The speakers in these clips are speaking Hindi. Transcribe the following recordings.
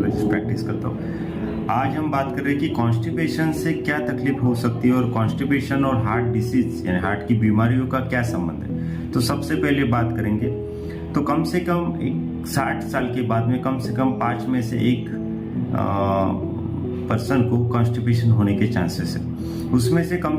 कार्डियोलॉजिस्ट प्रैक्टिस करता हूँ। आज हम बात कर रहे हैं कि कॉन्स्टिपेशन से क्या तकलीफ हो सकती है और कॉन्स्टिपेशन और हार्ट डिसीज यानी हार्ट की बीमारियों का क्या संबंध है। तो सबसे पहले बात करेंगे तो कम से कम 60 साल के बाद में कम से कम 5 में से एक पर्सन को कॉन्स्टिपेशन होने के चांसेस है। उसमें से कम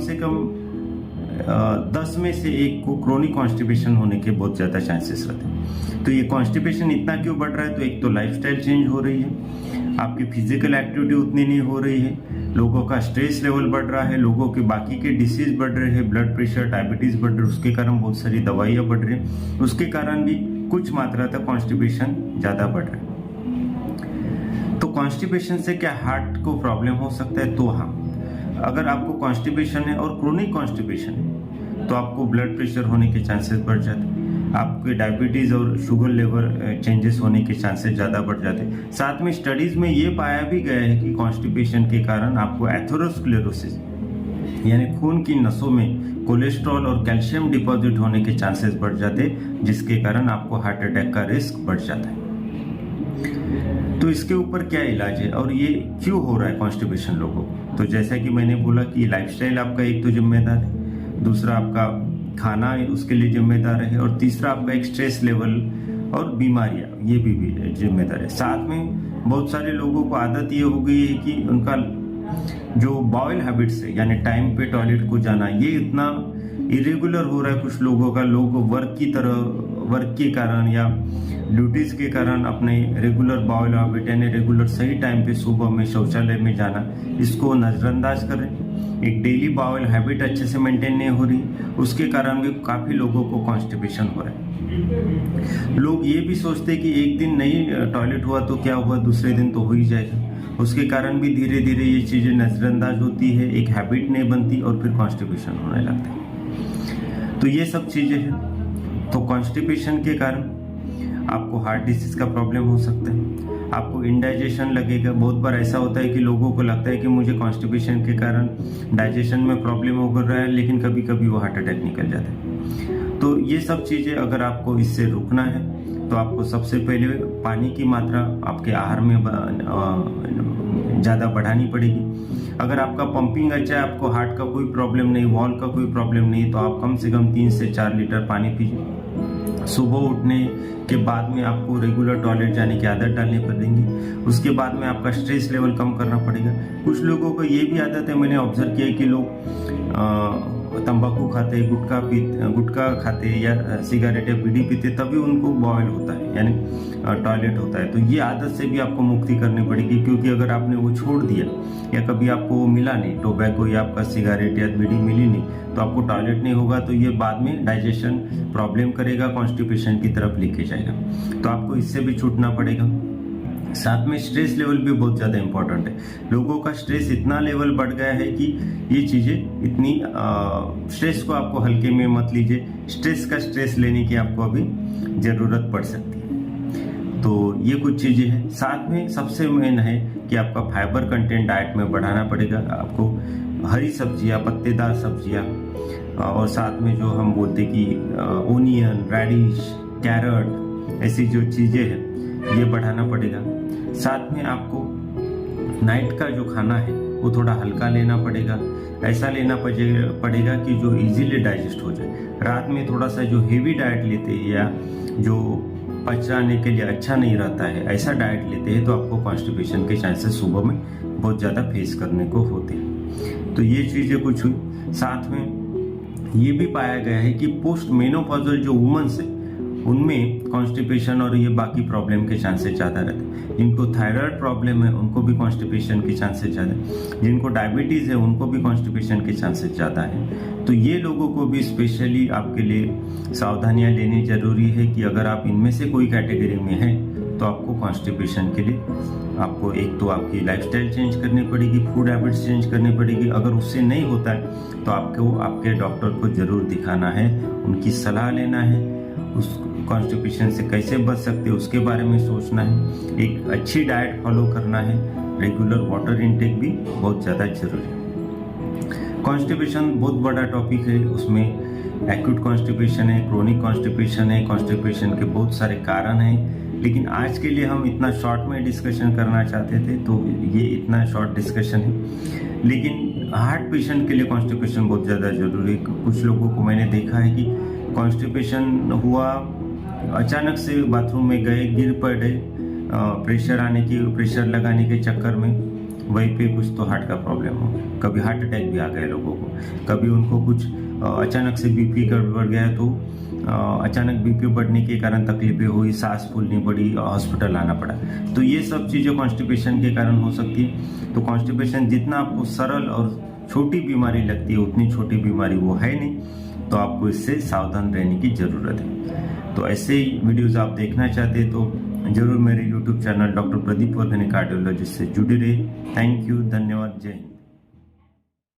10 में से एक को क्रोनिक कॉन्स्टिपेशन होने के बहुत ज़्यादा चांसेस रहते हैं। तो ये कॉन्स्टिपेशन इतना क्यों बढ़ रहा है? तो एक तो लाइफस्टाइल चेंज हो रही है, आपकी फिजिकल एक्टिविटी उतनी नहीं हो रही है, लोगों का स्ट्रेस लेवल बढ़ रहा है, लोगों के बाकी के डिसीज बढ़ रहे हैं, ब्लड प्रेशर डायबिटीज बढ़ रहे हैं, उसके कारण बहुत सारी दवाइयाँ बढ़ रही हैं, उसके कारण भी कुछ मात्रा तक कॉन्स्टिपेशन ज़्यादा बढ़ रहा है। तो कॉन्स्टिपेशन से क्या हार्ट को प्रॉब्लम हो सकता है? तो हाँ, अगर आपको कॉन्स्टिपेशन है और क्रोनिक कॉन्स्टिपेशन है तो आपको ब्लड प्रेशर होने के चांसेस बढ़ जाते हैं, आपके डायबिटीज और शुगर लेवल चेंजेस होने के चांसेस ज़्यादा बढ़ जाते हैं। साथ में स्टडीज में ये पाया भी गया है कि कॉन्स्टिपेशन के कारण आपको एथेरोस्क्लेरोसिस यानी खून की नसों में कोलेस्ट्रॉल और कैल्शियम डिपॉजिट होने के चांसेस बढ़ जाते, जिसके कारण आपको हार्ट अटैक का रिस्क बढ़ जाता है। तो इसके ऊपर क्या इलाज है और ये क्यों हो रहा है कॉन्स्टिपेशन लोगों को? तो जैसा कि मैंने बोला कि लाइफस्टाइल आपका एक तो जिम्मेदार है, दूसरा आपका खाना उसके लिए जिम्मेदार है, और तीसरा आपका एक स्ट्रेस लेवल और बीमारियां ये भी जिम्मेदार है। साथ में बहुत सारे लोगों को आदत ये हो गई है कि उनका जो बाउल हैबिट्स है यानी टाइम पे टॉयलेट को जाना ये इतना इरेगुलर हो रहा है। कुछ लोगों का लोग वर्क के कारण या ड्यूटीज के कारण अपने रेगुलर बाउल हैबिट यानी रेगुलर सही टाइम पे सुबह में शौचालय में जाना इसको नजरअंदाज कर रहे हैं। एक डेली बाउल हैबिट अच्छे से मेंटेन नहीं हो रही, उसके कारण भी काफी लोगों को कॉन्स्टिपेशन हो रहा है। लोग ये भी सोचते हैं कि एक दिन नहीं टॉयलेट हुआ तो क्या हुआ, दूसरे दिन तो हो ही जाएगा। उसके कारण भी धीरे धीरे ये चीजें नजरअंदाज होती है, एक हैबिट नहीं बनती और फिर कॉन्स्टिपेशन होने लगता है। तो ये सब चीजें हैं। तो कॉन्स्टिपेशन के कारण आपको हार्ट डिसीज का प्रॉब्लम हो सकता है, आपको इंडाइजेशन लगेगा। बहुत बार ऐसा होता है कि लोगों को लगता है कि मुझे कॉन्स्टिपेशन के कारण डाइजेशन में प्रॉब्लम हो रहा है, लेकिन कभी कभी वो हार्ट अटैक निकल जाता है। तो ये सब चीजें अगर आपको इससे रुकना है तो आपको सबसे पहले पानी की मात्रा आपके आहार में ज़्यादा बढ़ानी पड़ेगी। अगर आपका पंपिंग अच्छा है, आपको हार्ट का कोई प्रॉब्लम नहीं, वॉल का कोई प्रॉब्लम नहीं, तो आप कम से कम 3 से 4 लीटर पानी पीजिए। सुबह उठने के बाद में आपको रेगुलर टॉयलेट जाने की आदत डालनी पड़ेगी। उसके बाद में आपका स्ट्रेस लेवल कम करना पड़ेगा। कुछ लोगों को ये भी आदत है, मैंने ऑब्जर्व किया है कि लोग तंबाकू खाते, गुटखा खाते या सिगरेट या बीड़ी पीते, तभी उनको बॉयल होता है यानी टॉयलेट होता है। तो ये आदत से भी आपको मुक्ति करनी पड़ेगी, क्योंकि अगर आपने वो छोड़ दिया या कभी आपको वो मिला नहीं, टोबैको या आपका सिगरेट या बीड़ी मिली नहीं, तो आपको टॉयलेट नहीं होगा, तो ये बाद में डाइजेशन प्रॉब्लम करेगा, कॉन्स्टिपेशन की तरफ लेके जाएगा। तो आपको इससे भी छूटना पड़ेगा। साथ में स्ट्रेस लेवल भी बहुत ज़्यादा इंपॉर्टेंट है। लोगों का स्ट्रेस इतना लेवल बढ़ गया है कि ये चीज़ें इतनी स्ट्रेस को आपको हल्के में मत लीजिए। स्ट्रेस लेने की आपको अभी ज़रूरत पड़ सकती है। तो ये कुछ चीज़ें हैं। साथ में सबसे मेन है कि आपका फाइबर कंटेंट डाइट में बढ़ाना पड़ेगा। आपको हरी सब्जियाँ, पत्तेदार सब्जियाँ, और साथ में जो हम बोलते कि ओनियन, रेडिश, कैरेट, ऐसी जो चीज़ें हैं ये बढ़ाना पड़ेगा। साथ में आपको नाइट का जो खाना है वो थोड़ा हल्का लेना पड़ेगा। ऐसा लेना पड़ेगा कि जो इजीली डाइजेस्ट हो जाए। रात में थोड़ा सा जो हेवी डाइट लेते हैं या जो पचाने के लिए अच्छा नहीं रहता है, ऐसा डाइट लेते हैं, तो आपको कॉन्स्टिपेशन के चांसेस सुबह में बहुत ज़्यादा फेस करने को होते हैं। तो ये चीज़ें कुछ हुई। साथ में ये भी पाया गया है कि पोस्ट मेनोपॉजल जो वुमेन्स है उनमें कॉन्स्टिपेशन और ये बाकी प्रॉब्लम के चांसेस ज़्यादा रहते हैं। जिनको थायराइड प्रॉब्लम है उनको भी कॉन्स्टिपेशन के चांसेस ज़्यादा है, जिनको डायबिटीज़ है उनको भी कॉन्स्टिपेशन के चांसेस ज़्यादा है। तो ये लोगों को भी स्पेशली आपके लिए सावधानियां लेनी जरूरी है कि अगर आप इनमें से कोई कैटेगरी में हैं तो आपको कॉन्स्टिपेशन के लिए आपको एक तो आपकी लाइफस्टाइल चेंज करनी पड़ेगी, फूड हैबिट्स चेंज करनी पड़ेगी। अगर उससे नहीं होता है तो आपको आपके डॉक्टर को जरूर दिखाना है, उनकी सलाह लेना है, उस कॉन्स्टिपेशन से कैसे बच सकते हैं उसके बारे में सोचना है, एक अच्छी डाइट फॉलो करना है, रेगुलर वाटर इनटेक भी बहुत ज़्यादा जरूरी है। कॉन्स्टिपेशन बहुत बड़ा टॉपिक है, उसमें एक्यूट कॉन्स्टिपेशन है, क्रोनिक कॉन्स्टिपेशन है, कॉन्स्टिपेशन के बहुत सारे कारण हैं। लेकिन आज के लिए हम इतना शॉर्ट में डिस्कशन करना चाहते थे, तो ये इतना शॉर्ट डिस्कशन है। लेकिन हार्ट पेशेंट के लिए कॉन्स्टिपेशन बहुत ज़्यादा जरूरी है। कुछ लोगों को मैंने देखा है कि कॉन्स्टिपेशन हुआ, अचानक से बाथरूम में गए, गिर पड़े, प्रेशर लगाने के चक्कर में वहीं पे कुछ तो हार्ट का प्रॉब्लम हो गया। कभी हार्ट अटैक भी आ गया लोगों को, कभी उनको कुछ अचानक से बीपी गड़बड़ गया, तो अचानक बीपी बढ़ने के कारण तकलीफें हुई, सांस फूलनी पड़ी, हॉस्पिटल आना पड़ा। तो ये सब चीज़ें कॉन्स्टिपेशन के कारण हो सकती है। तो कॉन्स्टिपेशन जितना आपको सरल और छोटी बीमारी लगती है, उतनी छोटी बीमारी वो है नहीं, तो आपको इससे सावधान रहने की ज़रूरत है। तो ऐसे ही वीडियोज़ आप देखना चाहते हैं तो जरूर मेरे YouTube channel doctor Pradeep Wardhane cardiologist से जुड़े रहे। थैंक यू, धन्यवाद, जय हिंद।